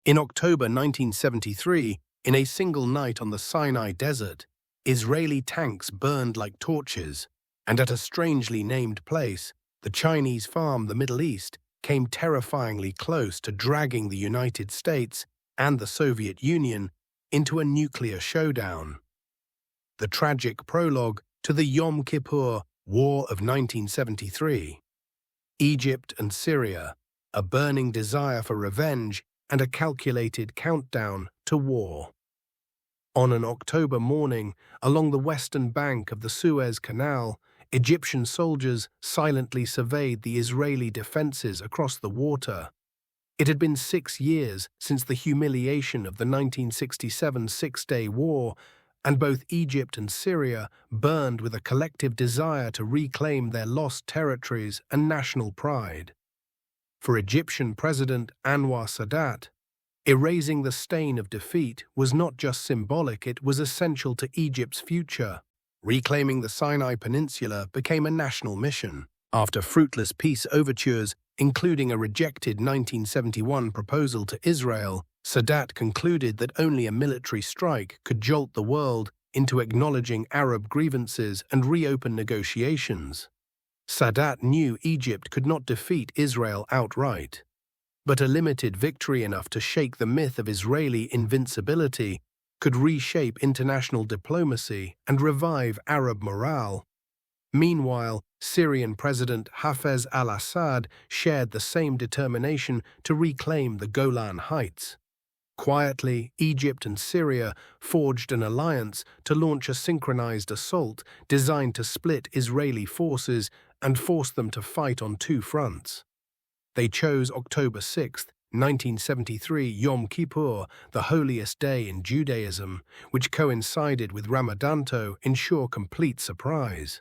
In October 1973, in a single night on the Sinai desert, Israeli tanks burned like torches, and at a strangely named place, the Chinese farm, the Middle East, came terrifyingly close to dragging the United States and the Soviet Union into a nuclear showdown. The tragic prologue to the Yom Kippur War of 1973. Egypt and Syria, a burning desire for revenge and a calculated countdown to war. On an October morning, along the western bank of the Suez Canal, Egyptian soldiers silently surveyed the Israeli defenses across the water. It had been 6 years since the humiliation of the 1967 Six-Day War, and both Egypt and Syria burned with a collective desire to reclaim their lost territories and national pride. For Egyptian President Anwar Sadat, erasing the stain of defeat was not just symbolic, it was essential to Egypt's future. Reclaiming the Sinai Peninsula became a national mission. After fruitless peace overtures, including a rejected 1971 proposal to Israel, Sadat concluded that only a military strike could jolt the world into acknowledging Arab grievances and reopen negotiations. Sadat knew Egypt could not defeat Israel outright, but a limited victory enough to shake the myth of Israeli invincibility could reshape international diplomacy and revive Arab morale. Meanwhile, Syrian President Hafez al-Assad shared the same determination to reclaim the Golan Heights. Quietly, Egypt and Syria forged an alliance to launch a synchronized assault designed to split Israeli forces and force them to fight on 2 fronts. They chose October 6, 1973, Yom Kippur, the holiest day in Judaism, which coincided with Ramadan, to ensure complete surprise.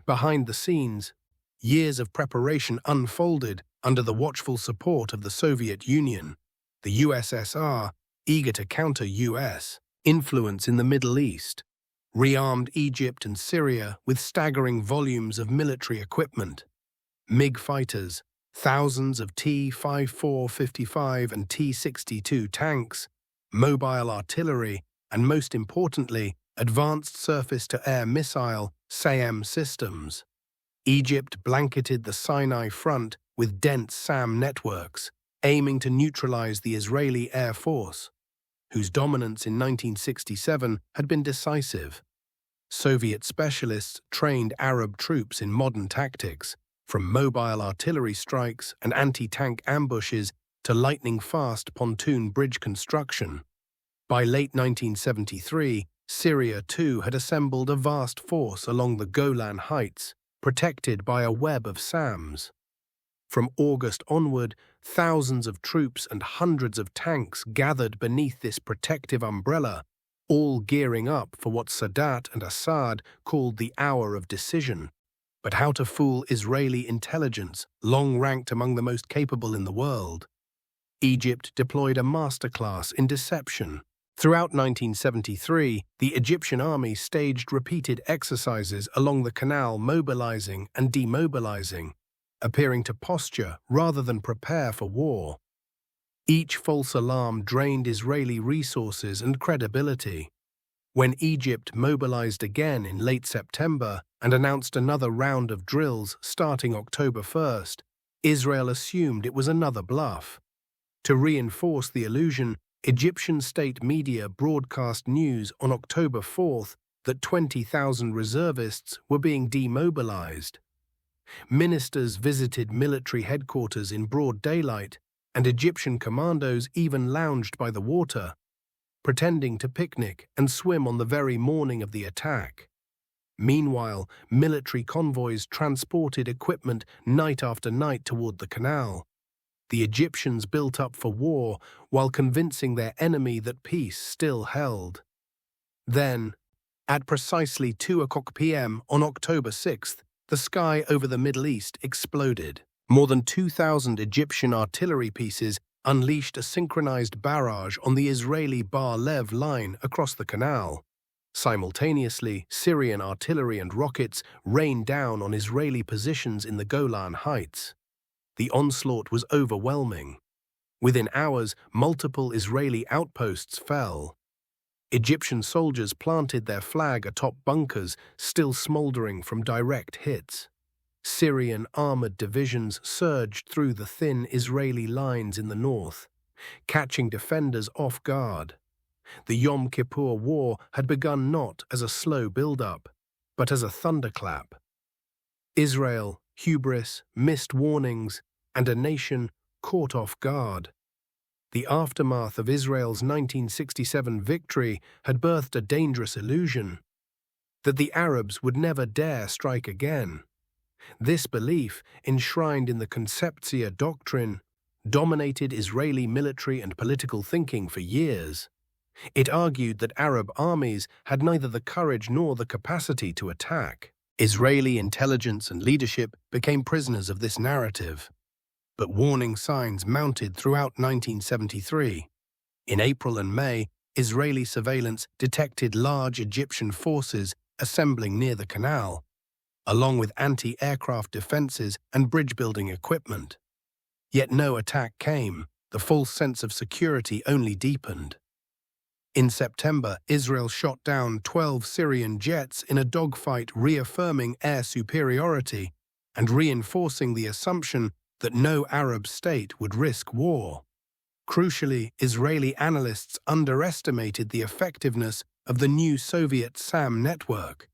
Behind the scenes, years of preparation unfolded under the watchful support of the Soviet Union, the USSR, eager to counter U.S. influence in the Middle East, rearmed Egypt and Syria with staggering volumes of military equipment. MiG fighters, thousands of T-54-55 and T-62 tanks, mobile artillery, and most importantly, advanced surface-to-air missile SAM systems. Egypt blanketed the Sinai front with dense SAM networks, aiming to neutralize the Israeli Air Force, whose dominance in 1967 had been decisive. Soviet specialists trained Arab troops in modern tactics, from mobile artillery strikes and anti-tank ambushes to lightning-fast pontoon bridge construction. By late 1973, Syria too had assembled a vast force along the Golan Heights, protected by a web of SAMs. From August onward, thousands of troops and hundreds of tanks gathered beneath this protective umbrella, all gearing up for what Sadat and Assad called the hour of decision. But how to fool Israeli intelligence, long ranked among the most capable in the world? Egypt deployed a masterclass in deception. Throughout 1973, the Egyptian army staged repeated exercises along the canal, mobilizing and demobilizing, appearing to posture rather than prepare for war. Each false alarm drained Israeli resources and credibility. When Egypt mobilized again in late September and announced another round of drills starting October 1st, Israel assumed it was another bluff. To reinforce the illusion, Egyptian state media broadcast news on October 4th that 20,000 reservists were being demobilized. Ministers visited military headquarters in broad daylight, and Egyptian commandos even lounged by the water, pretending to picnic and swim on the very morning of the attack. Meanwhile, military convoys transported equipment night after night toward the canal. The Egyptians built up for war while convincing their enemy that peace still held. Then, at precisely 2:00 p.m. on October 6th, the sky over the Middle East exploded. More than 2,000 Egyptian artillery pieces unleashed a synchronized barrage on the Israeli Bar-Lev line across the canal. Simultaneously, Syrian artillery and rockets rained down on Israeli positions in the Golan Heights. The onslaught was overwhelming. Within hours, multiple Israeli outposts fell. Egyptian soldiers planted their flag atop bunkers still smoldering from direct hits. Syrian armored divisions surged through the thin Israeli lines in the north, catching defenders off guard. The Yom Kippur War had begun not as a slow build-up, but as a thunderclap. Israel, hubris, missed warnings, and a nation caught off guard. The aftermath of Israel's 1967 victory had birthed a dangerous illusion that the Arabs would never dare strike again. This belief, enshrined in the Conceptia doctrine, dominated Israeli military and political thinking for years. It argued that Arab armies had neither the courage nor the capacity to attack. Israeli intelligence and leadership became prisoners of this narrative. But warning signs mounted throughout 1973. In April and May, Israeli surveillance detected large Egyptian forces assembling near the canal, along with anti-aircraft defenses and bridge-building equipment. Yet no attack came. The false sense of security only deepened. In September, Israel shot down 12 Syrian jets in a dogfight, reaffirming air superiority and reinforcing the assumption that no Arab state would risk war. Crucially, Israeli analysts underestimated the effectiveness of the new Soviet SAM network,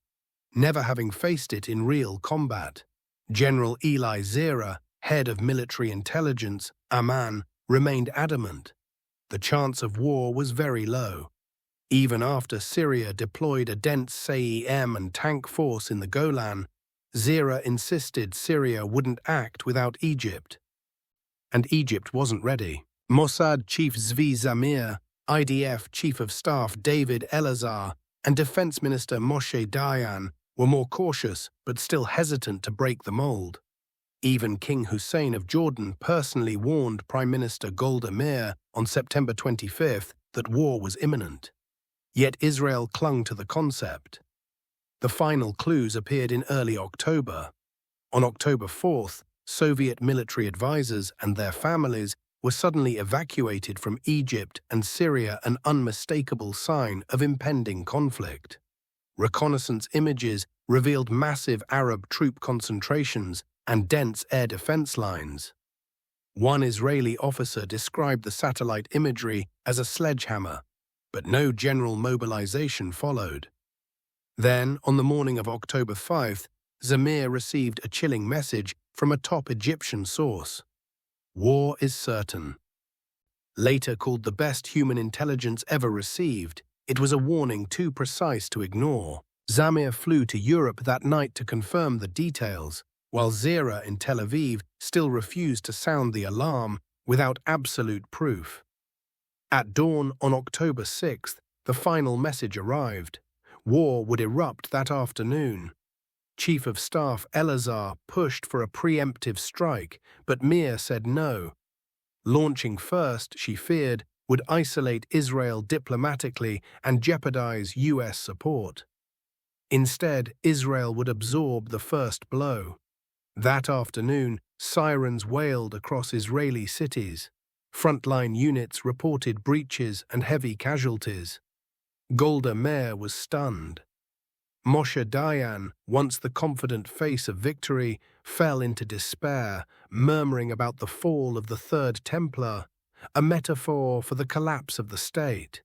never having faced it in real combat. General Eli Zera, head of military intelligence, Amman, remained adamant. The chance of war was very low. Even after Syria deployed a dense SAEM and tank force in the Golan, Zera insisted Syria wouldn't act without Egypt. And Egypt wasn't ready. Mossad Chief Zvi Zamir, IDF Chief of Staff David Elazar, and Defense Minister Moshe Dayan were more cautious but still hesitant to break the mold. Even King Hussein of Jordan personally warned Prime Minister Golda Meir on September 25th that war was imminent. Yet Israel clung to the concept. The final clues appeared in early October. On October 4th, Soviet military advisors and their families were suddenly evacuated from Egypt and Syria, an unmistakable sign of impending conflict. Reconnaissance images revealed massive Arab troop concentrations and dense air defense lines. One Israeli officer described the satellite imagery as a sledgehammer, but no general mobilization followed. Then, on the morning of October 5th, Zamir received a chilling message from a top Egyptian source. War is certain. Later called the best human intelligence ever received, it was a warning too precise to ignore. Zamir flew to Europe that night to confirm the details, while Zera in Tel Aviv still refused to sound the alarm without absolute proof. At dawn on October 6th, the final message arrived. War would erupt that afternoon. Chief of Staff Elazar pushed for a preemptive strike, but Meir said no. Launching first, she feared, would isolate Israel diplomatically and jeopardize U.S. support. Instead, Israel would absorb the first blow. That afternoon, sirens wailed across Israeli cities. Frontline units reported breaches and heavy casualties. Golda Meir was stunned. Moshe Dayan, once the confident face of victory, fell into despair, murmuring about the fall of the Third Templar, a metaphor for the collapse of the state.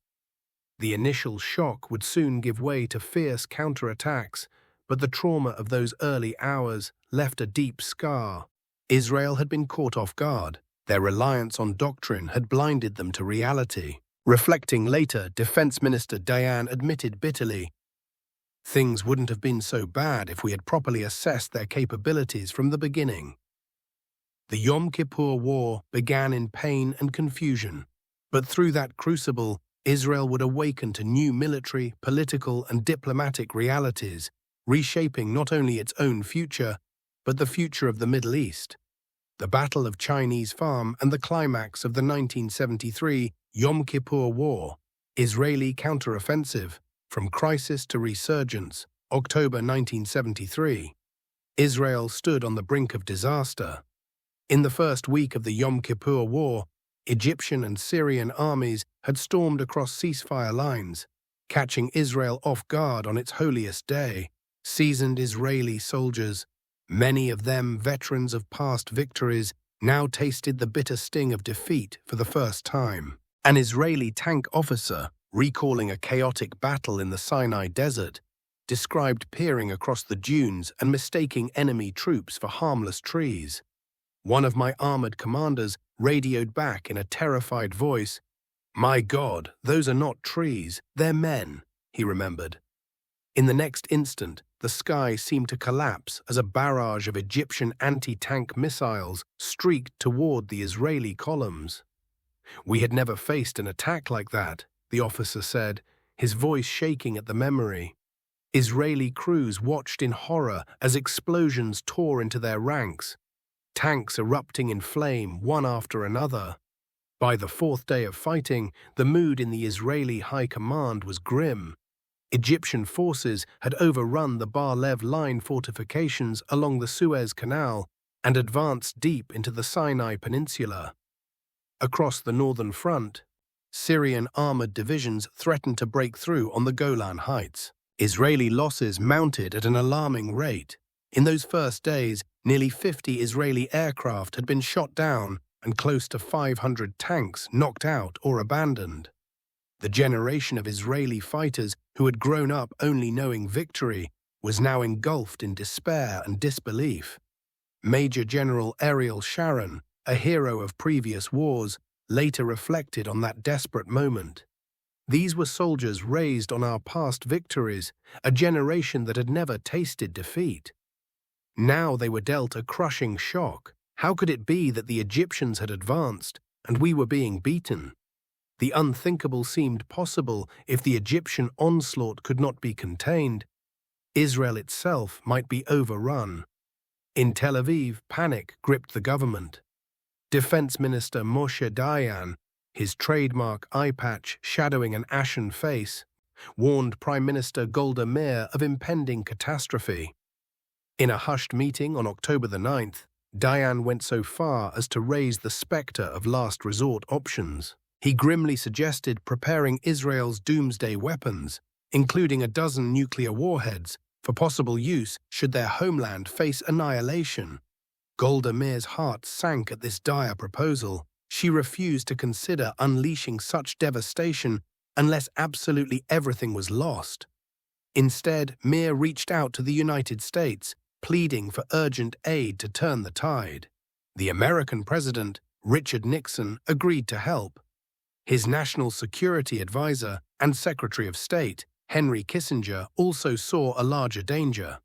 The initial shock would soon give way to fierce counterattacks, but the trauma of those early hours left a deep scar. Israel had been caught off guard. Their reliance on doctrine had blinded them to reality. Reflecting later, Defense Minister Dayan admitted bitterly, "Things wouldn't have been so bad if we had properly assessed their capabilities from the beginning." The Yom Kippur War began in pain and confusion, but through that crucible, Israel would awaken to new military, political, and diplomatic realities, reshaping not only its own future, but the future of the Middle East. The Battle of Chinese Farm and the climax of the 1973 Yom Kippur War, Israeli counteroffensive, from crisis to resurgence, October 1973. Israel stood on the brink of disaster. In the first week of the Yom Kippur War, Egyptian and Syrian armies had stormed across ceasefire lines, catching Israel off guard on its holiest day. Seasoned Israeli soldiers, many of them veterans of past victories, now tasted the bitter sting of defeat for the first time. An Israeli tank officer, recalling a chaotic battle in the Sinai desert, described peering across the dunes and mistaking enemy troops for harmless trees. One of my armored commanders radioed back in a terrified voice, "My God, those are not trees, they're men," he remembered. In the next instant, the sky seemed to collapse as a barrage of Egyptian anti-tank missiles streaked toward the Israeli columns. "We had never faced an attack like that," the officer said, his voice shaking at the memory. Israeli crews watched in horror as explosions tore into their ranks, tanks erupting in flame one after another. By the fourth day of fighting, the mood in the Israeli high command was grim. Egyptian forces had overrun the Bar-Lev line fortifications along the Suez Canal and advanced deep into the Sinai Peninsula. Across the northern front, Syrian armored divisions threatened to break through on the Golan Heights. Israeli losses mounted at an alarming rate. In those first days, nearly 50 Israeli aircraft had been shot down and close to 500 tanks knocked out or abandoned. The generation of Israeli fighters who had grown up only knowing victory was now engulfed in despair and disbelief. Major General Ariel Sharon, a hero of previous wars, later reflected on that desperate moment. These were soldiers raised on our past victories, a generation that had never tasted defeat. Now they were dealt a crushing shock. How could it be that the Egyptians had advanced and we were being beaten? The unthinkable seemed possible if the Egyptian onslaught could not be contained. Israel itself might be overrun. In Tel Aviv, panic gripped the government. Defense Minister Moshe Dayan, his trademark eye patch shadowing an ashen face, warned Prime Minister Golda Meir of impending catastrophe. In a hushed meeting on October the 9th, Dayan went so far as to raise the specter of last resort options. He grimly suggested preparing Israel's doomsday weapons, including a dozen nuclear warheads, for possible use should their homeland face annihilation. Golda Meir's heart sank at this dire proposal. She refused to consider unleashing such devastation unless absolutely everything was lost. Instead, Meir reached out to the United States, pleading for urgent aid to turn the tide. The American president, Richard Nixon, agreed to help. His national security advisor and Secretary of State, Henry Kissinger, also saw a larger danger.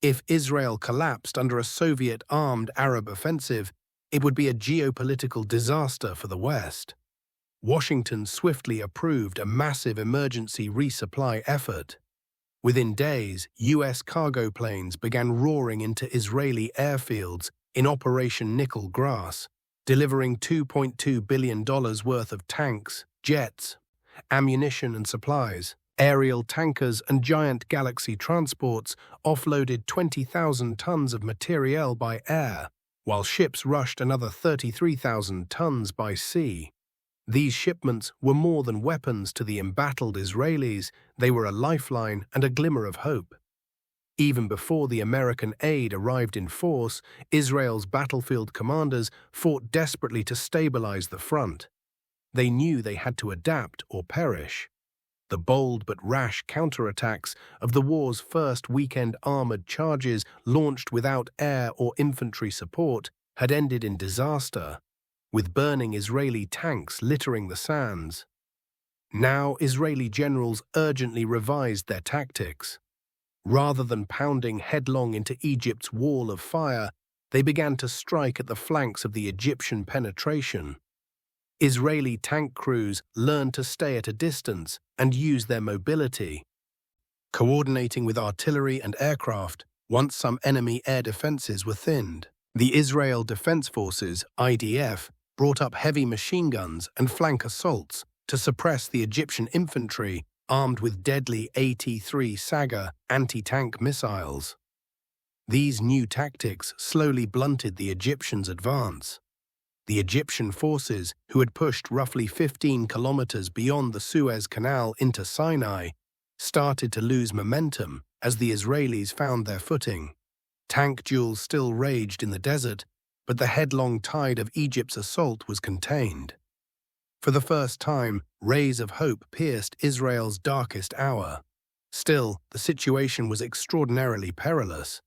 If Israel collapsed under a Soviet-armed Arab offensive, it would be a geopolitical disaster for the West. Washington swiftly approved a massive emergency resupply effort. Within days, U.S. cargo planes began roaring into Israeli airfields in Operation Nickel Grass, delivering $2.2 billion worth of tanks, jets, ammunition and supplies. Aerial tankers and giant Galaxy transports offloaded 20,000 tons of materiel by air, while ships rushed another 33,000 tons by sea. These shipments were more than weapons to the embattled Israelis, they were a lifeline and a glimmer of hope. Even before the American aid arrived in force, Israel's battlefield commanders fought desperately to stabilize the front. They knew they had to adapt or perish. The bold but rash counterattacks of the war's first weekend armored charges launched without air or infantry support had ended in disaster, with burning Israeli tanks littering the sands. Now Israeli generals urgently revised their tactics. Rather than pounding headlong into Egypt's wall of fire, they began to strike at the flanks of the Egyptian penetration. Israeli tank crews learned to stay at a distance and use their mobility. Coordinating with artillery and aircraft, once some enemy air defenses were thinned, the Israel Defense Forces, IDF, brought up heavy machine guns and flank assaults to suppress the Egyptian infantry armed with deadly AT-3 Saga anti-tank missiles. These new tactics slowly blunted the Egyptians' advance. The Egyptian forces, who had pushed roughly 15 kilometers beyond the Suez Canal into Sinai, started to lose momentum as the Israelis found their footing. Tank duels still raged in the desert, but the headlong tide of Egypt's assault was contained. For the first time, rays of hope pierced Israel's darkest hour. Still, the situation was extraordinarily perilous.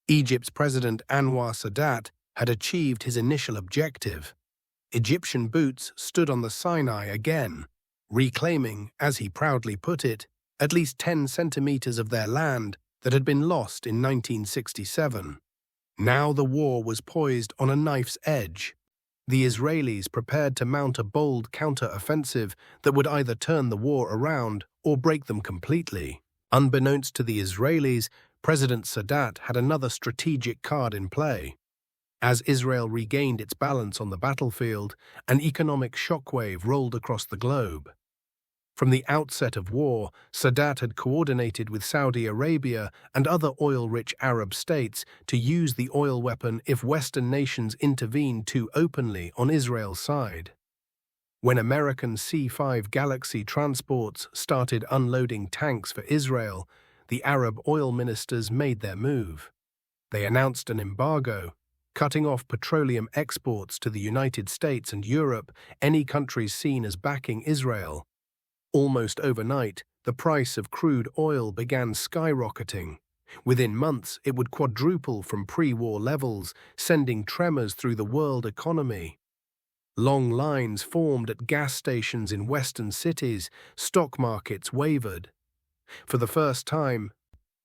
Egypt's President Anwar Sadat had achieved his initial objective. Egyptian boots stood on the Sinai again, reclaiming, as he proudly put it, at least 10 centimeters of their land that had been lost in 1967. Now the war was poised on a knife's edge. The Israelis prepared to mount a bold counter-offensive that would either turn the war around or break them completely. Unbeknownst to the Israelis, President Sadat had another strategic card in play. As Israel regained its balance on the battlefield, an economic shockwave rolled across the globe. From the outset of war, Sadat had coordinated with Saudi Arabia and other oil-rich Arab states to use the oil weapon if Western nations intervened too openly on Israel's side. When American C-5 Galaxy transports started unloading tanks for Israel, the Arab oil ministers made their move. They announced an embargo, cutting off petroleum exports to the United States and Europe, any countries seen as backing Israel. Almost overnight, the price of crude oil began skyrocketing. Within months, it would quadruple from pre-war levels, sending tremors through the world economy. Long lines formed at gas stations in western cities, stock markets wavered. For the first time,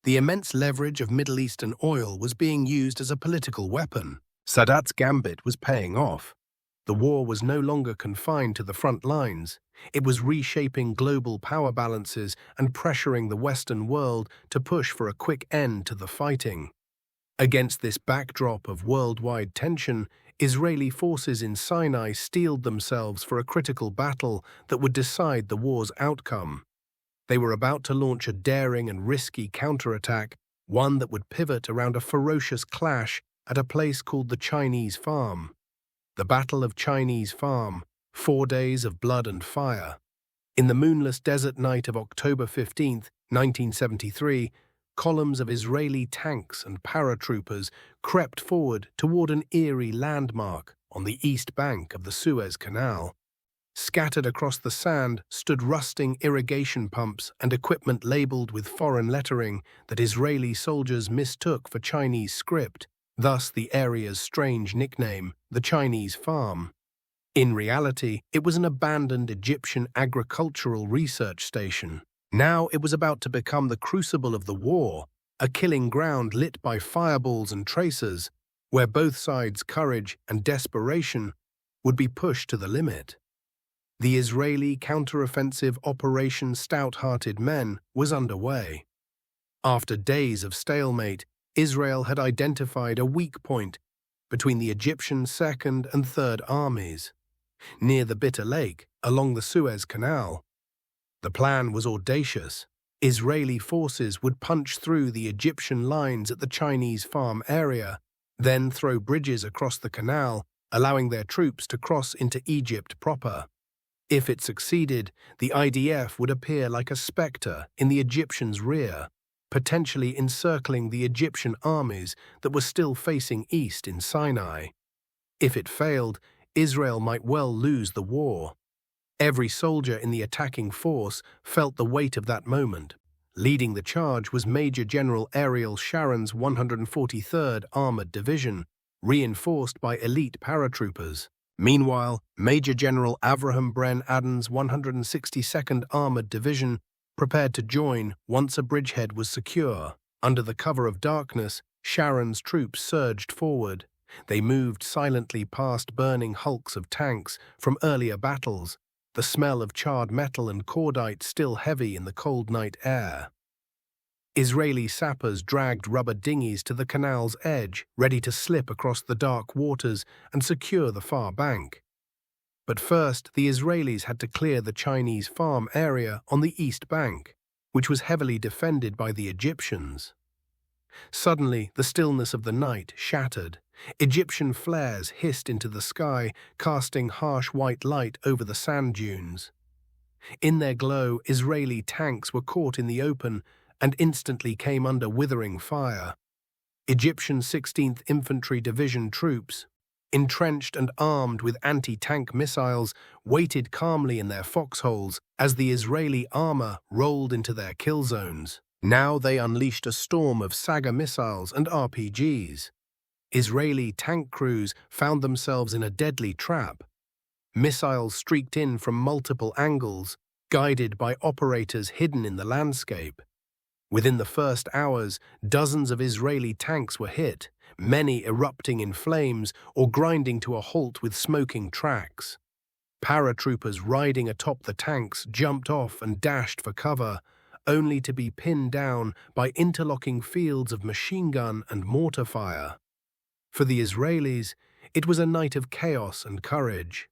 the immense leverage of Middle Eastern oil was being used as a political weapon. Sadat's gambit was paying off. The war was no longer confined to the front lines. It was reshaping global power balances and pressuring the Western world to push for a quick end to the fighting. Against this backdrop of worldwide tension, Israeli forces in Sinai steeled themselves for a critical battle that would decide the war's outcome. They were about to launch a daring and risky counterattack, one that would pivot around a ferocious clash at a place called the Chinese Farm. The Battle of Chinese Farm, 4 days of blood and fire. In the moonless desert night of October 15, 1973, columns of Israeli tanks and paratroopers crept forward toward an eerie landmark on the east bank of the Suez Canal. Scattered across the sand stood rusting irrigation pumps and equipment labeled with foreign lettering that Israeli soldiers mistook for Chinese script, thus the area's strange nickname, the Chinese Farm. In reality, it was an abandoned Egyptian agricultural research station. Now it was about to become the crucible of the war, a killing ground lit by fireballs and tracers, where both sides' courage and desperation would be pushed to the limit. The Israeli counteroffensive Operation Stout-Hearted Men was underway. After days of stalemate, Israel had identified a weak point between the Egyptian Second and Third Armies, near the Bitter Lake, along the Suez Canal. The plan was audacious. Israeli forces would punch through the Egyptian lines at the Chinese Farm area, then throw bridges across the canal, allowing their troops to cross into Egypt proper. If it succeeded, the IDF would appear like a specter in the Egyptians' rear, potentially encircling the Egyptian armies that were still facing east in Sinai. If it failed, Israel might well lose the war. Every soldier in the attacking force felt the weight of that moment. Leading the charge was Major General Ariel Sharon's 143rd Armored Division, reinforced by elite paratroopers. Meanwhile, Major General Avraham Bren Aden's 162nd Armored Division prepared to join once a bridgehead was secure. Under the cover of darkness, Sharon's troops surged forward. They moved silently past burning hulks of tanks from earlier battles, the smell of charred metal and cordite still heavy in the cold night air. Israeli sappers dragged rubber dinghies to the canal's edge, ready to slip across the dark waters and secure the far bank. But first, the Israelis had to clear the Chinese Farm area on the east bank, which was heavily defended by the Egyptians. Suddenly, the stillness of the night shattered. Egyptian flares hissed into the sky, casting harsh white light over the sand dunes. In their glow, Israeli tanks were caught in the open and instantly came under withering fire. Egyptian 16th Infantry Division troops, entrenched and armed with anti-tank missiles, waited calmly in their foxholes as the Israeli armor rolled into their kill zones. Now they unleashed a storm of Saga missiles and RPGs. Israeli tank crews found themselves in a deadly trap. Missiles streaked in from multiple angles, guided by operators hidden in the landscape. Within the first hours, dozens of Israeli tanks were hit, many erupting in flames or grinding to a halt with smoking tracks. Paratroopers riding atop the tanks jumped off and dashed for cover, only to be pinned down by interlocking fields of machine gun and mortar fire. For the Israelis, it was a night of chaos and courage.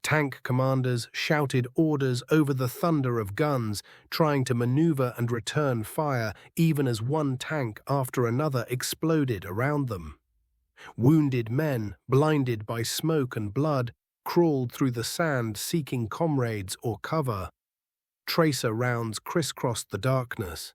Tank commanders shouted orders over the thunder of guns, trying to maneuver and return fire even as one tank after another exploded around them. Wounded men, blinded by smoke and blood, crawled through the sand seeking comrades or cover. Tracer rounds crisscrossed the darkness.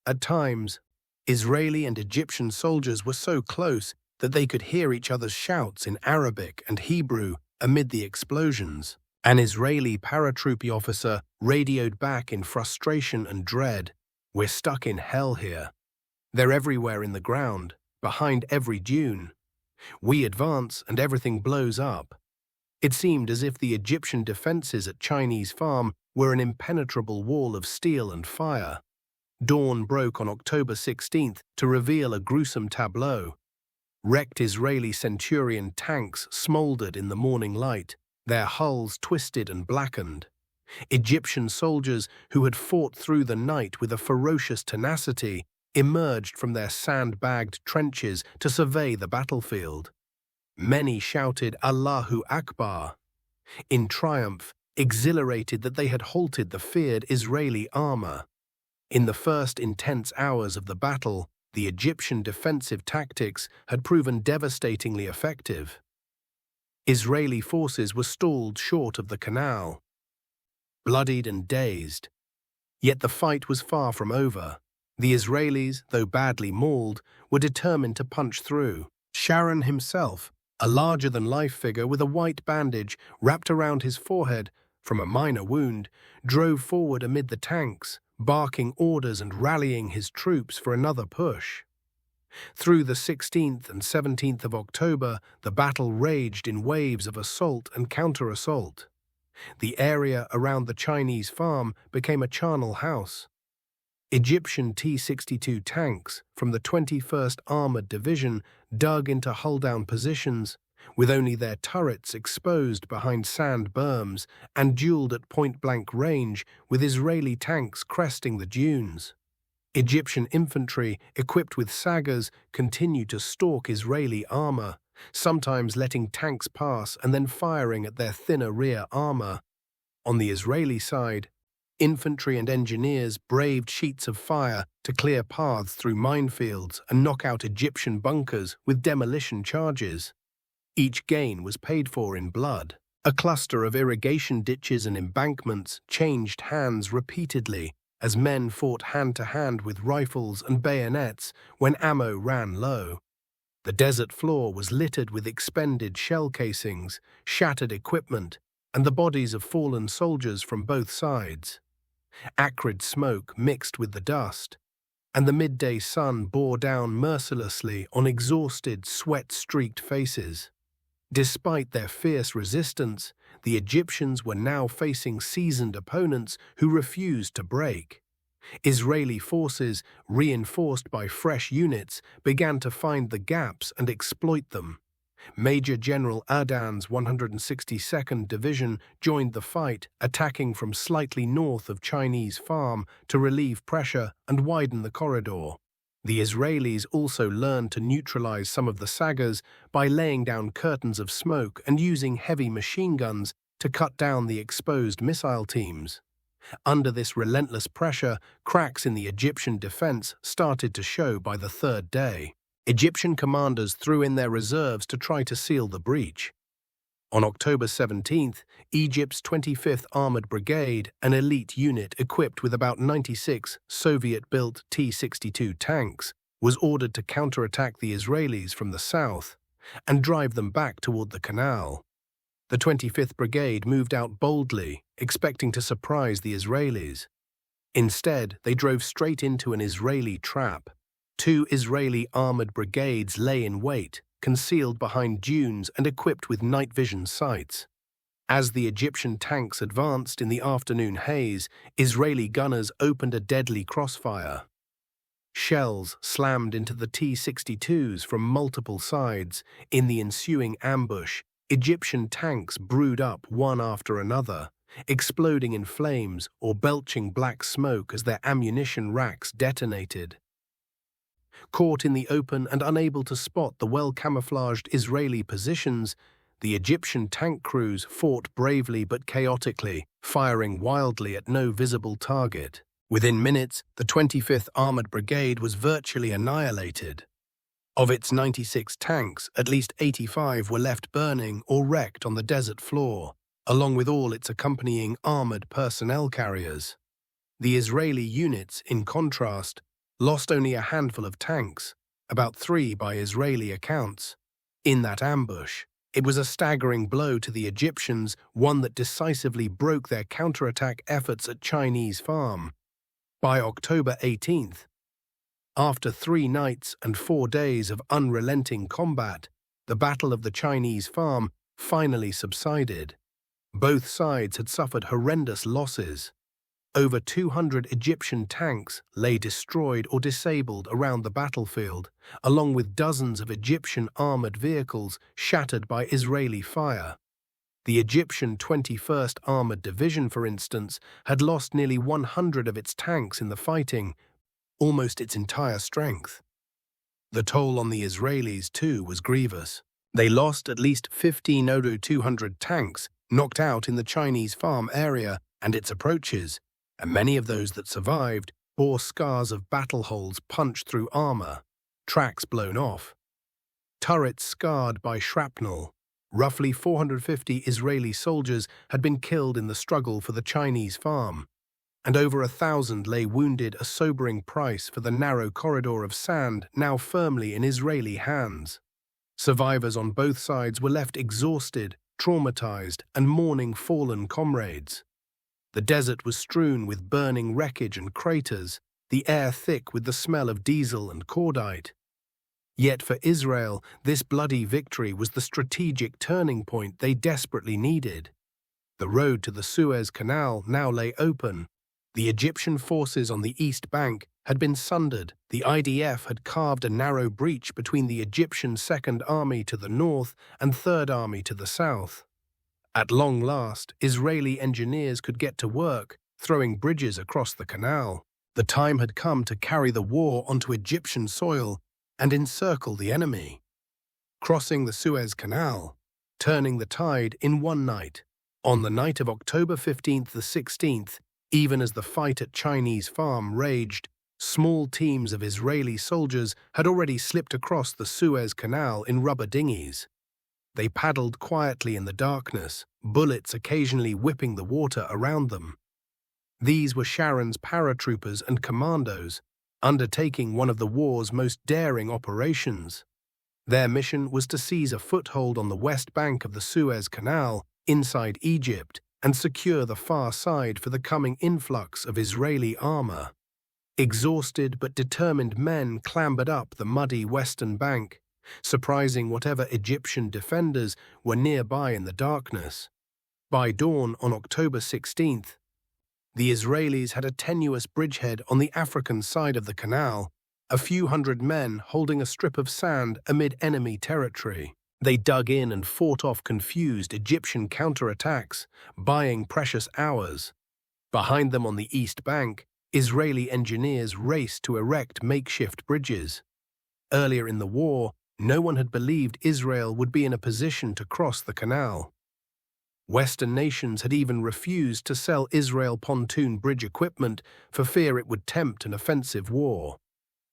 At times, Israeli and Egyptian soldiers were so close that they could hear each other's shouts in Arabic and Hebrew amid the explosions. An Israeli paratroopy officer radioed back in frustration and dread, "We're stuck in hell here. They're everywhere in the ground, behind every dune. We advance and everything blows up." It seemed as if the Egyptian defenses at Chinese Farm were an impenetrable wall of steel and fire. Dawn broke on October 16th to reveal a gruesome tableau. Wrecked Israeli Centurion tanks smoldered in the morning light, their hulls twisted and blackened. Egyptian soldiers who had fought through the night with a ferocious tenacity emerged from their sand-bagged trenches to survey the battlefield. Many shouted Allahu Akbar, in triumph, exhilarated that they had halted the feared Israeli armor. In the first intense hours of the battle, the Egyptian defensive tactics had proven devastatingly effective. Israeli forces were stalled short of the canal, bloodied and dazed. Yet the fight was far from over. The Israelis, though badly mauled, were determined to punch through. Sharon himself, a larger-than-life figure with a white bandage wrapped around his forehead from a minor wound, drove forward amid the tanks, barking orders and rallying his troops for another push. Through the 16th and 17th of October, the battle raged in waves of assault and counter-assault. The area around the Chinese Farm became a charnel house. Egyptian T-62 tanks from the 21st Armored Division dug into hull-down positions, with only their turrets exposed behind sand berms, and dueled at point-blank range with Israeli tanks cresting the dunes. Egyptian infantry, equipped with sagas, continued to stalk Israeli armor, sometimes letting tanks pass and then firing at their thinner rear armor. On the Israeli side, infantry and engineers braved sheets of fire to clear paths through minefields and knock out Egyptian bunkers with demolition charges. Each gain was paid for in blood. A cluster of irrigation ditches and embankments changed hands repeatedly as men fought hand-to-hand with rifles and bayonets when ammo ran low. The desert floor was littered with expended shell casings, shattered equipment, and the bodies of fallen soldiers from both sides. Acrid smoke mixed with the dust, and the midday sun bore down mercilessly on exhausted, sweat-streaked faces. Despite their fierce resistance, the Egyptians were now facing seasoned opponents who refused to break. Israeli forces, reinforced by fresh units, began to find the gaps and exploit them. Major General Adan's 162nd Division joined the fight, attacking from slightly north of Chinese Farm to relieve pressure and widen the corridor. The Israelis also learned to neutralize some of the sagas by laying down curtains of smoke and using heavy machine guns to cut down the exposed missile teams. Under this relentless pressure, cracks in the Egyptian defense started to show by the third day. Egyptian commanders threw in their reserves to try to seal the breach. On October 17th, Egypt's 25th Armored Brigade, an elite unit equipped with about 96 Soviet-built T-62 tanks, was ordered to counterattack the Israelis from the south and drive them back toward the canal. The 25th Brigade moved out boldly, expecting to surprise the Israelis. Instead, they drove straight into an Israeli trap. Two Israeli armored brigades lay in wait, concealed behind dunes and equipped with night vision sights. As the Egyptian tanks advanced in the afternoon haze, Israeli gunners opened a deadly crossfire. Shells slammed into the T-62s from multiple sides. In the ensuing ambush, Egyptian tanks brewed up one after another, exploding in flames or belching black smoke as their ammunition racks detonated. Caught in the open and unable to spot the well-camouflaged Israeli positions, the Egyptian tank crews fought bravely but chaotically, firing wildly at no visible target. Within minutes, the 25th Armored Brigade was virtually annihilated. Of its 96 tanks, at least 85 were left burning or wrecked on the desert floor, along with all its accompanying armored personnel carriers. The Israeli units, in contrast, lost only a handful of tanks, about 3 by Israeli accounts. In that ambush, it was a staggering blow to the Egyptians, one that decisively broke their counterattack efforts at Chinese Farm. By October 18th, after 3 nights and 4 days of unrelenting combat, the Battle of the Chinese Farm finally subsided. Both sides had suffered horrendous losses. Over 200 Egyptian tanks lay destroyed or disabled around the battlefield, along with dozens of Egyptian armored vehicles shattered by Israeli fire. The Egyptian 21st Armored Division, for instance, had lost nearly 100 of its tanks in the fighting, almost its entire strength. The toll on the Israelis, too, was grievous. They lost at least 15 over 200 tanks knocked out in the Chinese Farm area and its approaches, and many of those that survived bore scars of battle holes punched through armor, tracks blown off, turrets scarred by shrapnel. Roughly 450 Israeli soldiers had been killed in the struggle for the Chinese Farm, and over 1,000 lay wounded, a sobering price for the narrow corridor of sand now firmly in Israeli hands. Survivors on both sides were left exhausted, traumatized, and mourning fallen comrades. The desert was strewn with burning wreckage and craters, the air thick with the smell of diesel and cordite. Yet for Israel, this bloody victory was the strategic turning point they desperately needed. The road to the Suez Canal now lay open. The Egyptian forces on the east bank had been sundered. The IDF had carved a narrow breach between the Egyptian Second Army to the north and Third Army to the south. At long last, Israeli engineers could get to work, throwing bridges across the canal. The time had come to carry the war onto Egyptian soil and encircle the enemy. Crossing the Suez Canal, turning the tide in one night. On the night of October 15th to 16th, even as the fight at Chinese Farm raged, small teams of Israeli soldiers had already slipped across the Suez Canal in rubber dinghies. They paddled quietly in the darkness, bullets occasionally whipping the water around them. These were Sharon's paratroopers and commandos, undertaking one of the war's most daring operations. Their mission was to seize a foothold on the west bank of the Suez Canal, inside Egypt, and secure the far side for the coming influx of Israeli armor. Exhausted but determined men clambered up the muddy western bank, surprising whatever Egyptian defenders were nearby in the darkness. By dawn on October 16th, the Israelis had a tenuous bridgehead on the African side of the canal, a few hundred men holding a strip of sand amid enemy territory. They dug in and fought off confused Egyptian counterattacks, buying precious hours. Behind them on the east bank, Israeli engineers raced to erect makeshift bridges. Earlier in the war, no one had believed Israel would be in a position to cross the canal. Western nations had even refused to sell Israel pontoon bridge equipment for fear it would tempt an offensive war.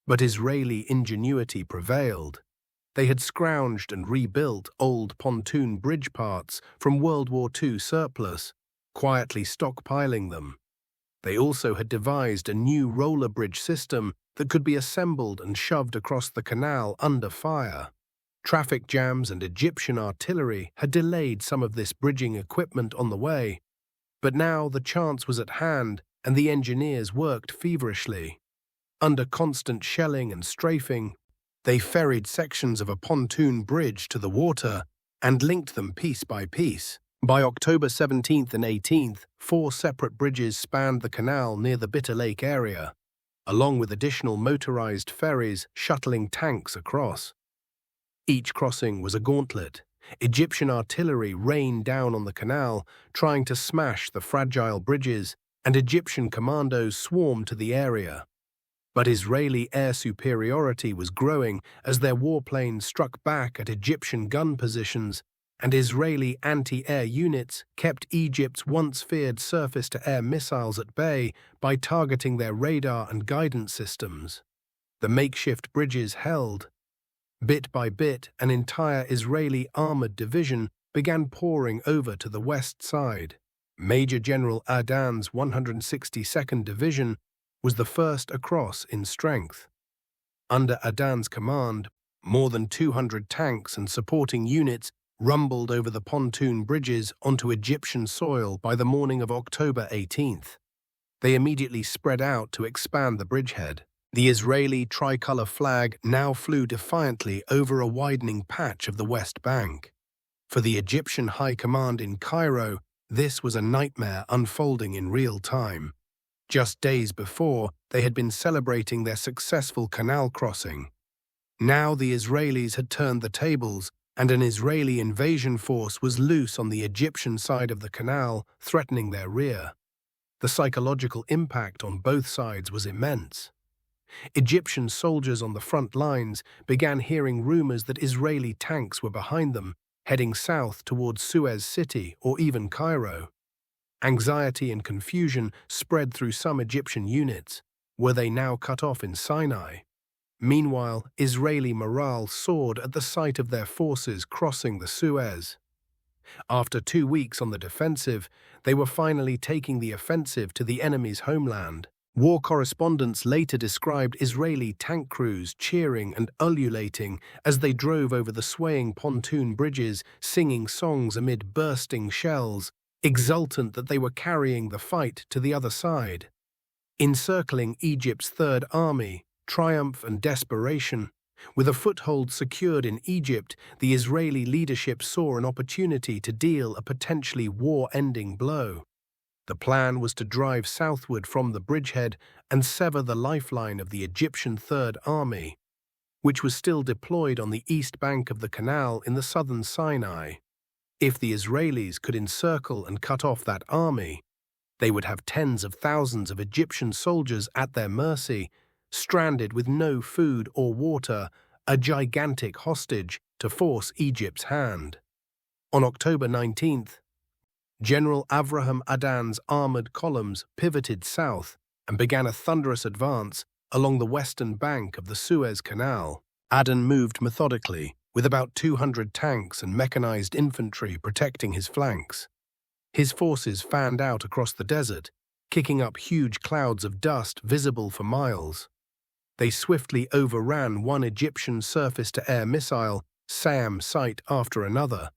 But Israeli ingenuity prevailed. They had scrounged and rebuilt old pontoon bridge parts from World War II surplus, quietly stockpiling them. They also had devised a new roller bridge system that could be assembled and shoved across the canal under fire. Traffic jams and Egyptian artillery had delayed some of this bridging equipment on the way, but now the chance was at hand and the engineers worked feverishly. Under constant shelling and strafing, they ferried sections of a pontoon bridge to the water and linked them piece by piece. By October 17th and 18th, 4 separate bridges spanned the canal near the Bitter Lake area, along with additional motorized ferries shuttling tanks across. Each crossing was a gauntlet. Egyptian artillery rained down on the canal, trying to smash the fragile bridges, and Egyptian commandos swarmed to the area. But Israeli air superiority was growing as their warplanes struck back at Egyptian gun positions, and Israeli anti-air units kept Egypt's once-feared surface-to-air missiles at bay by targeting their radar and guidance systems. The makeshift bridges held. Bit by bit, an entire Israeli armored division began pouring over to the west side. Major General Adan's 162nd Division was the first across in strength. Under Adan's command, more than 200 tanks and supporting units rumbled over the pontoon bridges onto Egyptian soil by the morning of October 18th. They immediately spread out to expand the bridgehead. The Israeli tricolor flag now flew defiantly over a widening patch of the West Bank. For the Egyptian High Command in Cairo, this was a nightmare unfolding in real time. Just days before, they had been celebrating their successful canal crossing. Now the Israelis had turned the tables, and an Israeli invasion force was loose on the Egyptian side of the canal, threatening their rear. The psychological impact on both sides was immense. Egyptian soldiers on the front lines began hearing rumors that Israeli tanks were behind them, heading south towards Suez City or even Cairo. Anxiety and confusion spread through some Egyptian units. Were they now cut off in Sinai? Meanwhile, Israeli morale soared at the sight of their forces crossing the Suez. After 2 weeks on the defensive, they were finally taking the offensive to the enemy's homeland. War correspondents later described Israeli tank crews cheering and ululating as they drove over the swaying pontoon bridges, singing songs amid bursting shells, exultant that they were carrying the fight to the other side. Encircling Egypt's Third Army, triumph and desperation. With a foothold secured in Egypt, the Israeli leadership saw an opportunity to deal a potentially war-ending blow. The plan was to drive southward from the bridgehead and sever the lifeline of the Egyptian Third Army, which was still deployed on the east bank of the canal in the southern Sinai. If the Israelis could encircle and cut off that army, they would have tens of thousands of Egyptian soldiers at their mercy, stranded with no food or water, a gigantic hostage to force Egypt's hand. On October 19th, General Avraham Adan's armored columns pivoted south and began a thunderous advance along the western bank of the Suez Canal. Adan moved methodically, with about 200 tanks and mechanized infantry protecting his flanks. His forces fanned out across the desert, kicking up huge clouds of dust visible for miles. They swiftly overran one Egyptian surface-to-air missile, SAM site after another,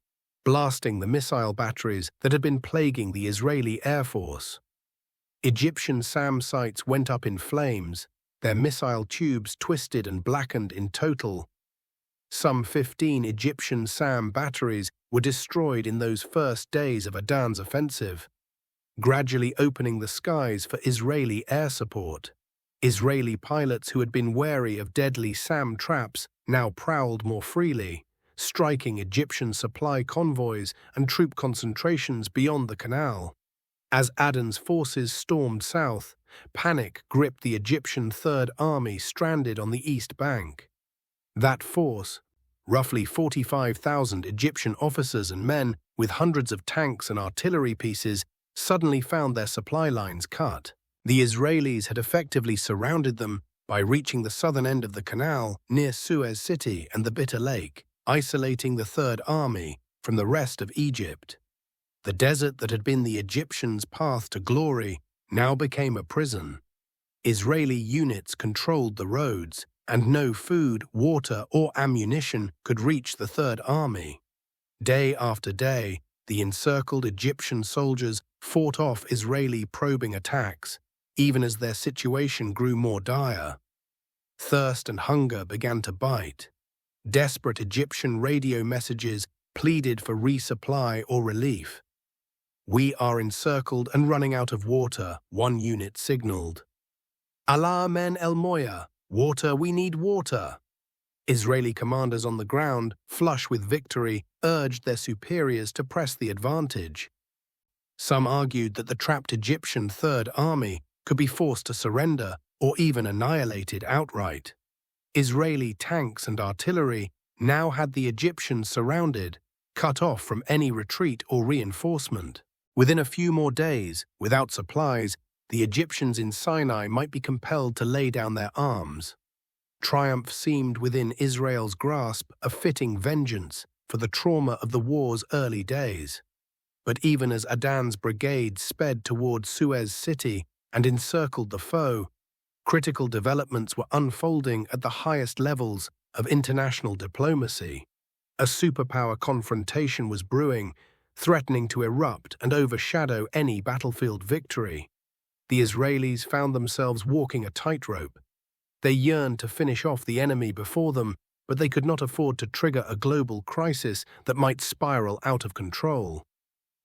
blasting the missile batteries that had been plaguing the Israeli Air Force. Egyptian SAM sites went up in flames, their missile tubes twisted and blackened in total. Some 15 Egyptian SAM batteries were destroyed in those first days of Adan's offensive, gradually opening the skies for Israeli air support. Israeli pilots who had been wary of deadly SAM traps now prowled more freely, striking Egyptian supply convoys and troop concentrations beyond the canal. As Adan's forces stormed south, panic gripped the Egyptian Third Army stranded on the east bank. That force, roughly 45,000 Egyptian officers and men with hundreds of tanks and artillery pieces, suddenly found their supply lines cut. The Israelis had effectively surrounded them, by reaching the southern end of the canal near Suez City and the Bitter Lake, isolating the Third Army from the rest of Egypt. The desert that had been the Egyptians' path to glory now became a prison. Israeli units controlled the roads, and no food, water, or ammunition could reach the Third Army. Day after day, the encircled Egyptian soldiers fought off Israeli probing attacks, even as their situation grew more dire. Thirst and hunger began to bite. Desperate Egyptian radio messages pleaded for resupply or relief. "We are encircled and running out of water," one unit signaled. "Allah men el moya, water, we need water." Israeli commanders on the ground, flush with victory, urged their superiors to press the advantage. Some argued that the trapped Egyptian Third Army could be forced to surrender or even annihilated outright. Israeli tanks and artillery now had the Egyptians surrounded, cut off from any retreat or reinforcement. Within a few more days, without supplies, the Egyptians in Sinai might be compelled to lay down their arms. Triumph seemed within Israel's grasp a fitting vengeance for the trauma of the war's early days. But even as Adan's brigade sped toward Suez City and encircled the foe, critical developments were unfolding at the highest levels of international diplomacy. A superpower confrontation was brewing, threatening to erupt and overshadow any battlefield victory. The Israelis found themselves walking a tightrope. They yearned to finish off the enemy before them, but they could not afford to trigger a global crisis that might spiral out of control.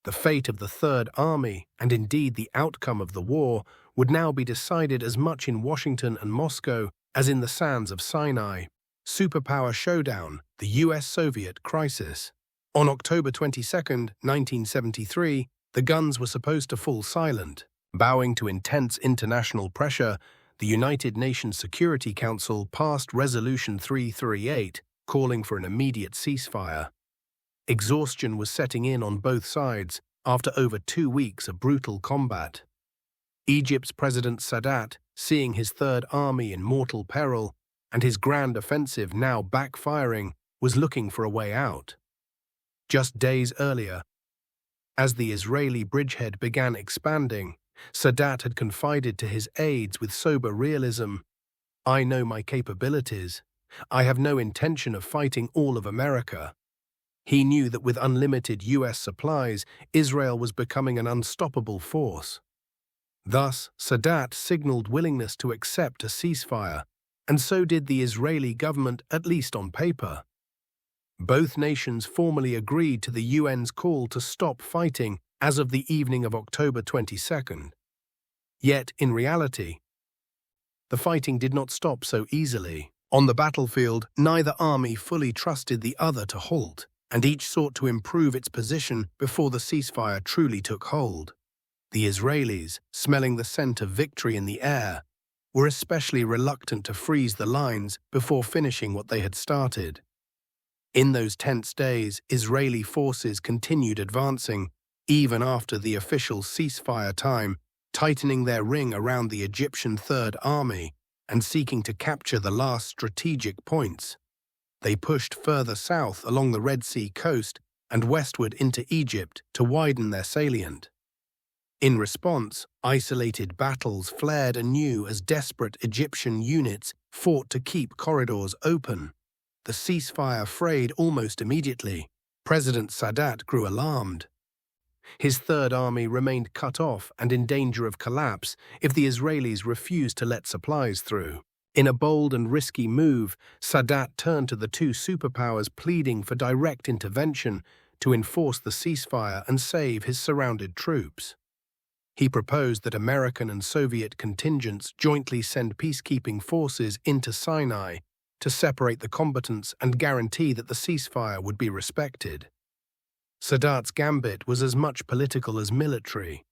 The fate of the Third Army, and indeed the outcome of the war, would now be decided as much in Washington and Moscow as in the sands of Sinai. Superpower showdown, the US-Soviet crisis. On October 22, 1973, the guns were supposed to fall silent. Bowing to intense international pressure, the United Nations Security Council passed Resolution 338, calling for an immediate ceasefire. Exhaustion was setting in on both sides after over 2 weeks of brutal combat. Egypt's President Sadat, seeing his Third Army in mortal peril and his grand offensive now backfiring, was looking for a way out. Just days earlier, as the Israeli bridgehead began expanding, Sadat had confided to his aides with sober realism, "I know my capabilities. I have no intention of fighting all of America." He knew that with unlimited US supplies, Israel was becoming an unstoppable force. Thus, Sadat signaled willingness to accept a ceasefire, and so did the Israeli government, at least on paper. Both nations formally agreed to the UN's call to stop fighting as of the evening of October 22nd. Yet, in reality, the fighting did not stop so easily. On the battlefield, neither army fully trusted the other to halt, and each sought to improve its position before the ceasefire truly took hold. The Israelis, smelling the scent of victory in the air, were especially reluctant to freeze the lines before finishing what they had started. In those tense days, Israeli forces continued advancing, even after the official ceasefire time, tightening their ring around the Egyptian Third Army and seeking to capture the last strategic points. They pushed further south along the Red Sea coast and westward into Egypt to widen their salient. In response, isolated battles flared anew as desperate Egyptian units fought to keep corridors open. The ceasefire frayed almost immediately. President Sadat grew alarmed. His Third Army remained cut off and in danger of collapse if the Israelis refused to let supplies through. In a bold and risky move, Sadat turned to the two superpowers pleading for direct intervention to enforce the ceasefire and save his surrounded troops. He proposed that American and Soviet contingents jointly send peacekeeping forces into Sinai to separate the combatants and guarantee that the ceasefire would be respected. Sadat's gambit was as much political as military.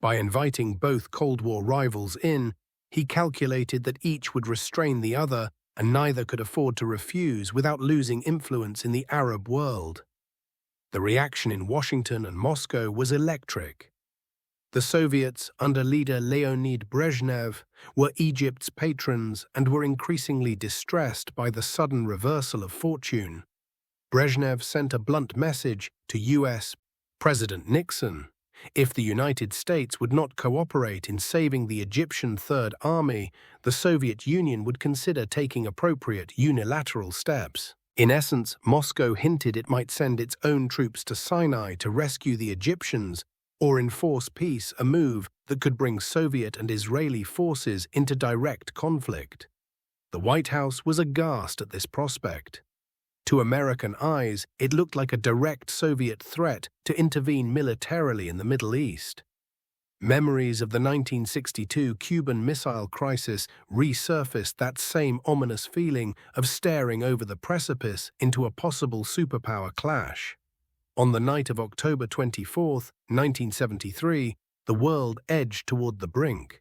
By inviting both Cold War rivals in, he calculated that each would restrain the other, and neither could afford to refuse without losing influence in the Arab world. The reaction in Washington and Moscow was electric. The Soviets, under leader Leonid Brezhnev, were Egypt's patrons and were increasingly distressed by the sudden reversal of fortune. Brezhnev sent a blunt message to U.S. President Nixon. If the United States would not cooperate in saving the Egyptian Third Army, the Soviet Union would consider taking appropriate unilateral steps. In essence, Moscow hinted it might send its own troops to Sinai to rescue the Egyptians or enforce peace, a move that could bring Soviet and Israeli forces into direct conflict. The White House was aghast at this prospect. To American eyes, it looked like a direct Soviet threat to intervene militarily in the Middle East. Memories of the 1962 Cuban Missile Crisis resurfaced that same ominous feeling of staring over the precipice into a possible superpower clash. On the night of October 24, 1973, the world edged toward the brink.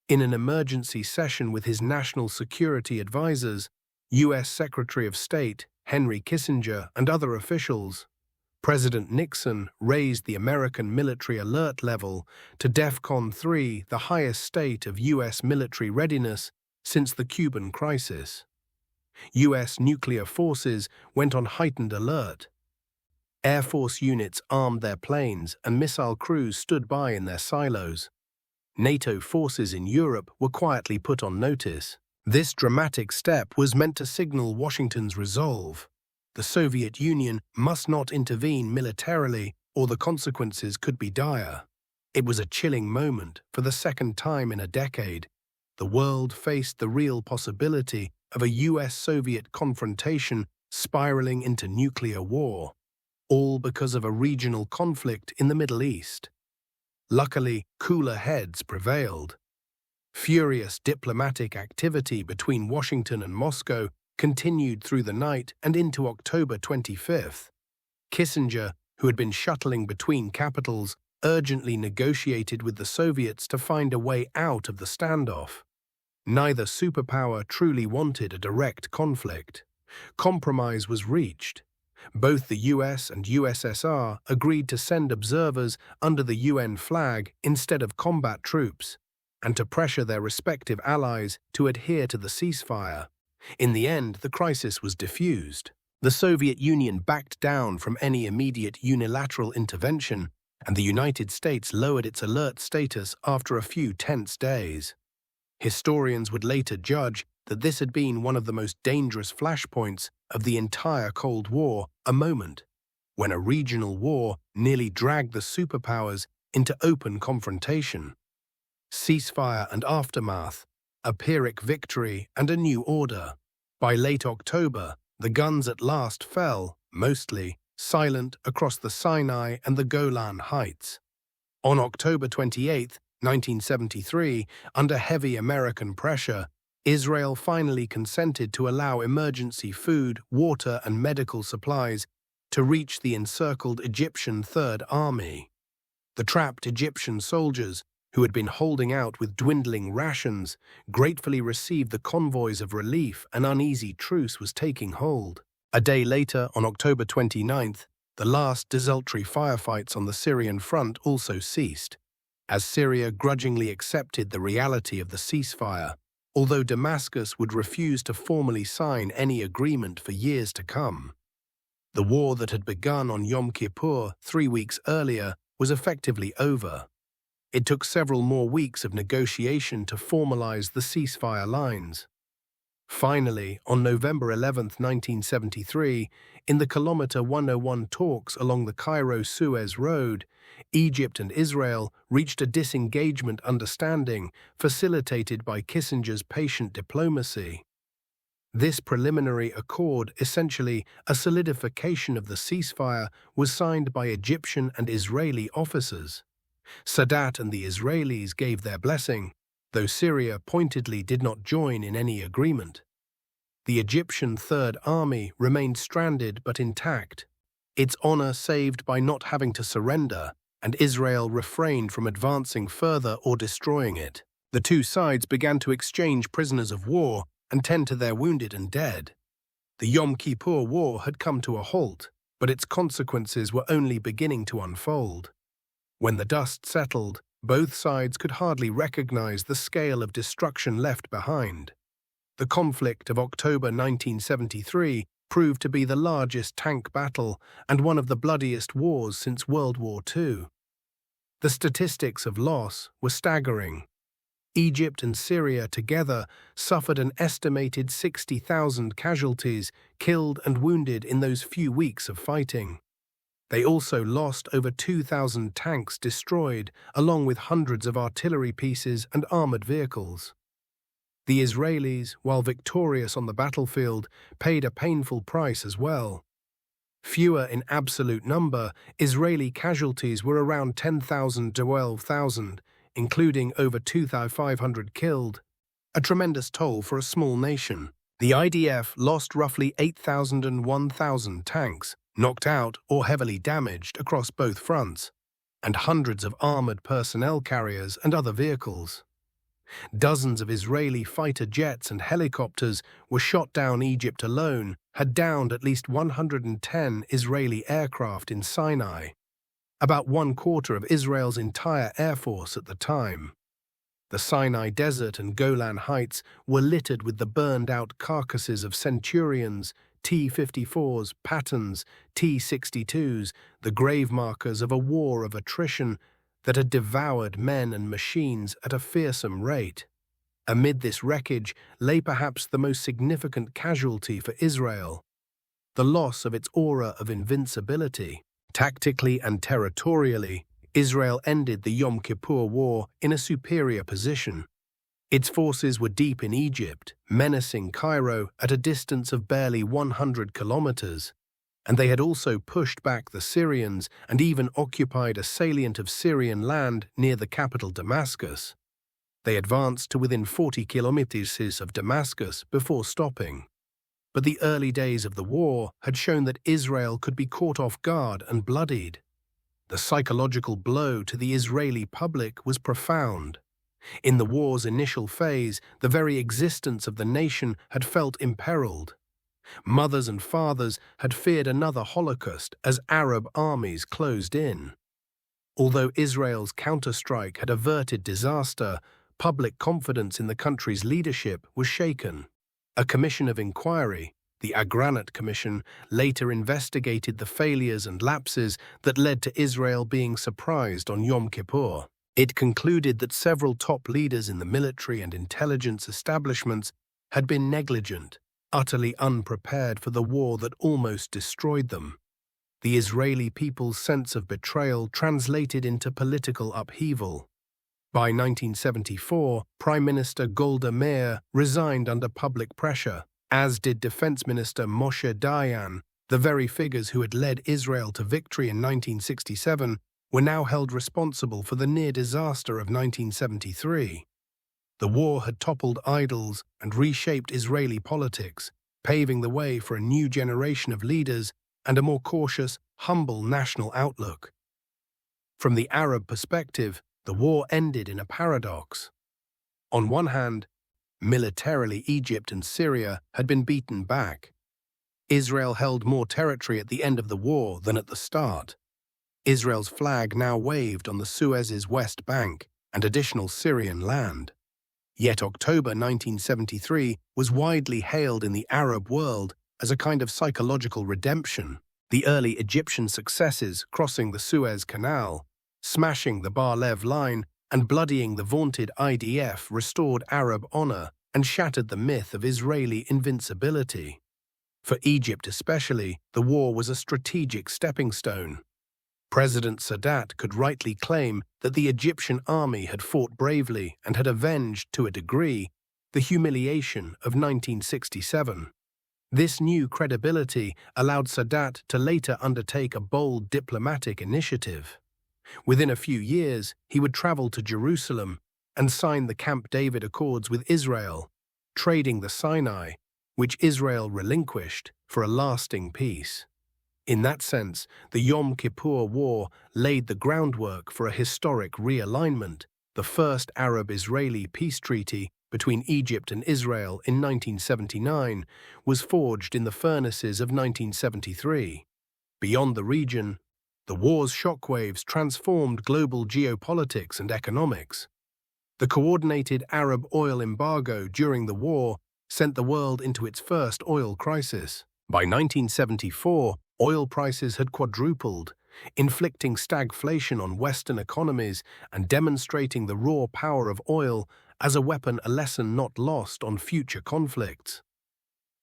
In an emergency session with his national security advisors, U.S. Secretary of State Henry Kissinger and other officials, President Nixon raised the American military alert level to DEFCON 3, the highest state of U.S. military readiness since the Cuban crisis. U.S. nuclear forces went on heightened alert. Air Force units armed their planes and missile crews stood by in their silos. NATO forces in Europe were quietly put on notice. This dramatic step was meant to signal Washington's resolve. The Soviet Union must not intervene militarily, or the consequences could be dire. It was a chilling moment. For the second time in a decade, the world faced the real possibility of a US-Soviet confrontation spiraling into nuclear war, all because of a regional conflict in the Middle East. Luckily, cooler heads prevailed. Furious diplomatic activity between Washington and Moscow continued through the night and into October 25th. Kissinger, who had been shuttling between capitals, urgently negotiated with the Soviets to find a way out of the standoff. Neither superpower truly wanted a direct conflict. Compromise was reached. Both the US and USSR agreed to send observers under the UN flag instead of combat troops, and to pressure their respective allies to adhere to the ceasefire. In the end, the crisis was diffused. The Soviet Union backed down from any immediate unilateral intervention, and the United States lowered its alert status after a few tense days. Historians would later judge that this had been one of the most dangerous flashpoints of the entire Cold War, a moment when a regional war nearly dragged the superpowers into open confrontation. Ceasefire and aftermath, a Pyrrhic victory and a new order. By late October, the guns at last fell, mostly silent, across the Sinai and the Golan Heights. On October 28, 1973, under heavy American pressure, Israel finally consented to allow emergency food, water, and medical supplies to reach the encircled Egyptian Third Army. The trapped Egyptian soldiers, who had been holding out with dwindling rations, gratefully received the convoys of relief. An uneasy truce was taking hold. A day later, on October 29th, the last desultory firefights on the Syrian front also ceased, as Syria grudgingly accepted the reality of the ceasefire, although Damascus would refuse to formally sign any agreement for years to come. The war that had begun on Yom Kippur 3 weeks earlier was effectively over. It took several more weeks of negotiation to formalize the ceasefire lines. Finally, on November 11, 1973, in the Kilometer 101 talks along the Cairo-Suez Road, Egypt and Israel reached a disengagement understanding facilitated by Kissinger's patient diplomacy. This preliminary accord, essentially a solidification of the ceasefire, was signed by Egyptian and Israeli officers. Sadat and the Israelis gave their blessing, though Syria pointedly did not join in any agreement. The Egyptian Third Army remained stranded but intact, its honor saved by not having to surrender, and Israel refrained from advancing further or destroying it. The two sides began to exchange prisoners of war and tend to their wounded and dead. The Yom Kippur War had come to a halt, but its consequences were only beginning to unfold. When the dust settled, Both sides could hardly recognize the scale of destruction left behind. The conflict of October 1973 proved to be the largest tank battle and one of the bloodiest wars since World War II. The statistics of loss were staggering. Egypt and Syria together suffered an estimated 60,000 casualties, killed and wounded in those few weeks of fighting. They also lost over 2,000 tanks destroyed, along with hundreds of artillery pieces and armored vehicles. The Israelis, while victorious on the battlefield, paid a painful price as well. Fewer in absolute number, Israeli casualties were around 10,000 to 12,000, including over 2,500 killed, a tremendous toll for a small nation. The IDF lost roughly 8,000 and 1,000 tanks, knocked out or heavily damaged across both fronts, and hundreds of armored personnel carriers and other vehicles. Dozens of Israeli fighter jets and helicopters were shot down. Egypt alone had downed at least 110 Israeli aircraft in Sinai, about 1/4 of Israel's entire air force at the time. The Sinai Desert and Golan Heights were littered with the burned-out carcasses of Centurions, T-54s, Pattons, T-62s, the grave markers of a war of attrition that had devoured men and machines at a fearsome rate. Amid this wreckage lay perhaps the most significant casualty for Israel: the loss of its aura of invincibility. Tactically and territorially, Israel ended the Yom Kippur War in a superior position. Its forces were deep in Egypt, menacing Cairo at a distance of barely 100 kilometers, and they had also pushed back the Syrians and even occupied a salient of Syrian land near the capital Damascus. They advanced to within 40 kilometers of Damascus before stopping. But the early days of the war had shown that Israel could be caught off guard and bloodied. The psychological blow to the Israeli public was profound. In the war's initial phase, the very existence of the nation had felt imperiled. Mothers and fathers had feared another Holocaust as Arab armies closed in. Although Israel's counterstrike had averted disaster, public confidence in the country's leadership was shaken. A commission of inquiry, the Agranat Commission, later investigated the failures and lapses that led to Israel being surprised on Yom Kippur. It concluded that several top leaders in the military and intelligence establishments had been negligent, utterly unprepared for the war that almost destroyed them. The Israeli people's sense of betrayal translated into political upheaval. By 1974, Prime Minister Golda Meir resigned under public pressure, as did Defense Minister Moshe Dayan. The very figures who had led Israel to victory in 1967 were now held responsible for the near disaster of 1973. The war had toppled idols and reshaped Israeli politics, paving the way for a new generation of leaders and a more cautious, humble national outlook. From the Arab perspective, the war ended in a paradox. On one hand, militarily Egypt and Syria had been beaten back. Israel held more territory at the end of the war than at the start. Israel's flag now waved on the Suez's west bank and additional Syrian land. Yet October 1973 was widely hailed in the Arab world as a kind of psychological redemption. The early Egyptian successes crossing the Suez Canal, smashing the Bar-Lev line, and bloodying the vaunted IDF restored Arab honor and shattered the myth of Israeli invincibility. For Egypt especially, the war was a strategic stepping stone. President Sadat could rightly claim that the Egyptian army had fought bravely and had avenged, to a degree, the humiliation of 1967. This new credibility allowed Sadat to later undertake a bold diplomatic initiative. Within a few years, he would travel to Jerusalem and sign the Camp David Accords with Israel, trading the Sinai, which Israel relinquished, for a lasting peace. In that sense, the Yom Kippur War laid the groundwork for a historic realignment. The first Arab-Israeli peace treaty between Egypt and Israel in 1979 was forged in the furnaces of 1973. Beyond the region, The war's shockwaves transformed global geopolitics and economics. The coordinated Arab oil embargo during the war sent the world into its first oil crisis. By 1974, oil prices had quadrupled, inflicting stagflation on Western economies and demonstrating the raw power of oil as a weapon, a lesson not lost on future conflicts.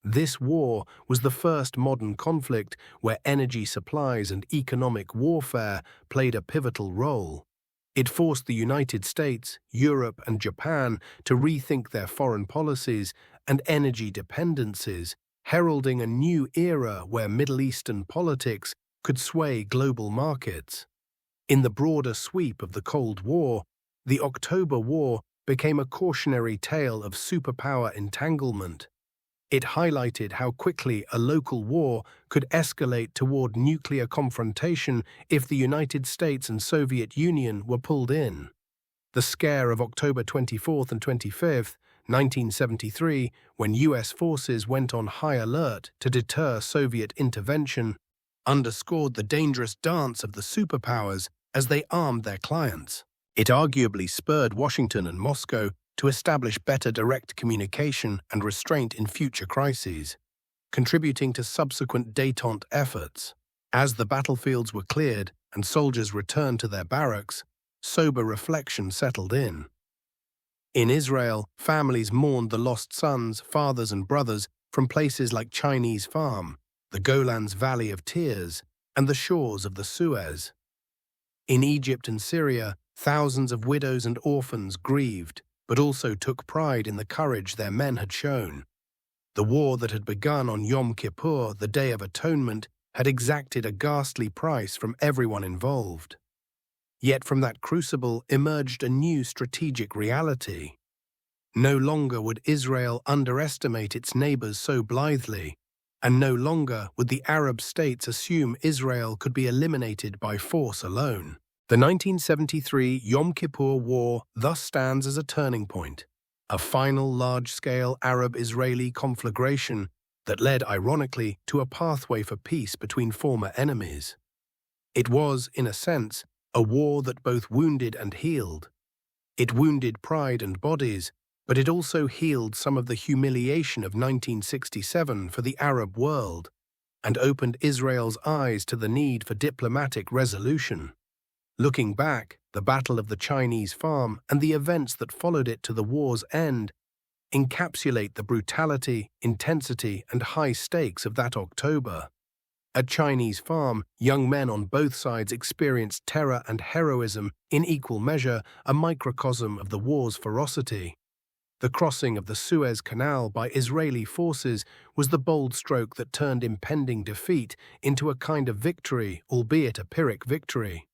This war was the first modern conflict where energy supplies and economic warfare played a pivotal role. It forced the United States, Europe, and Japan to rethink their foreign policies and energy dependencies, heralding a new era where Middle Eastern politics could sway global markets. In the broader sweep of the Cold War, the October War became a cautionary tale of superpower entanglement. It highlighted how quickly a local war could escalate toward nuclear confrontation if the United States and Soviet Union were pulled in. The scare of October 24th and 25th, 1973, when U.S. forces went on high alert to deter Soviet intervention, underscored the dangerous dance of the superpowers as they armed their clients. It arguably spurred Washington and Moscow to establish better direct communication and restraint in future crises, contributing to subsequent détente efforts. As the battlefields were cleared and soldiers returned to their barracks, sober reflection settled in. In Israel, families mourned the lost sons, fathers, and brothers from places like Chinese Farm, the Golan's Valley of Tears, and the shores of the Suez. In Egypt and Syria, thousands of widows and orphans grieved, but also took pride in the courage their men had shown. The war that had begun on Yom Kippur, the Day of Atonement, had exacted a ghastly price from everyone involved. Yet from that crucible emerged a new strategic reality. No longer would Israel underestimate its neighbors so blithely, and no longer would the Arab states assume Israel could be eliminated by force alone. The 1973 Yom Kippur War thus stands as a turning point, a final large-scale Arab-Israeli conflagration that led, ironically, to a pathway for peace between former enemies. It was, in a sense, a war that both wounded and healed. It wounded pride and bodies, but it also healed some of the humiliation of 1967 for the Arab world and opened Israel's eyes to the need for diplomatic resolution. Looking back, the Battle of the Chinese Farm and the events that followed it to the war's end encapsulate the brutality, intensity, and high stakes of that October. At Chinese Farm, young men on both sides experienced terror and heroism in equal measure, a microcosm of the war's ferocity. The crossing of the Suez Canal by Israeli forces was the bold stroke that turned impending defeat into a kind of victory, albeit a Pyrrhic victory.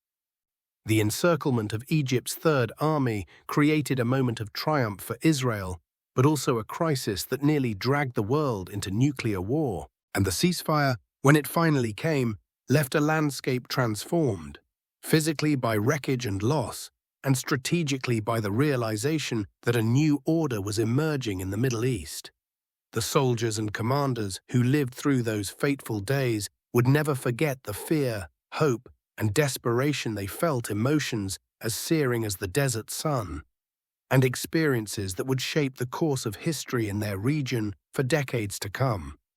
The encirclement of Egypt's Third Army created a moment of triumph for Israel, but also a crisis that nearly dragged the world into nuclear war. And the ceasefire, when it finally came, left a landscape transformed, physically by wreckage and loss, and strategically by the realization that a new order was emerging in the Middle East. The soldiers and commanders who lived through those fateful days would never forget the fear, hope, and desperation they felt, emotions as searing as the desert sun, and experiences that would shape the course of history in their region for decades to come.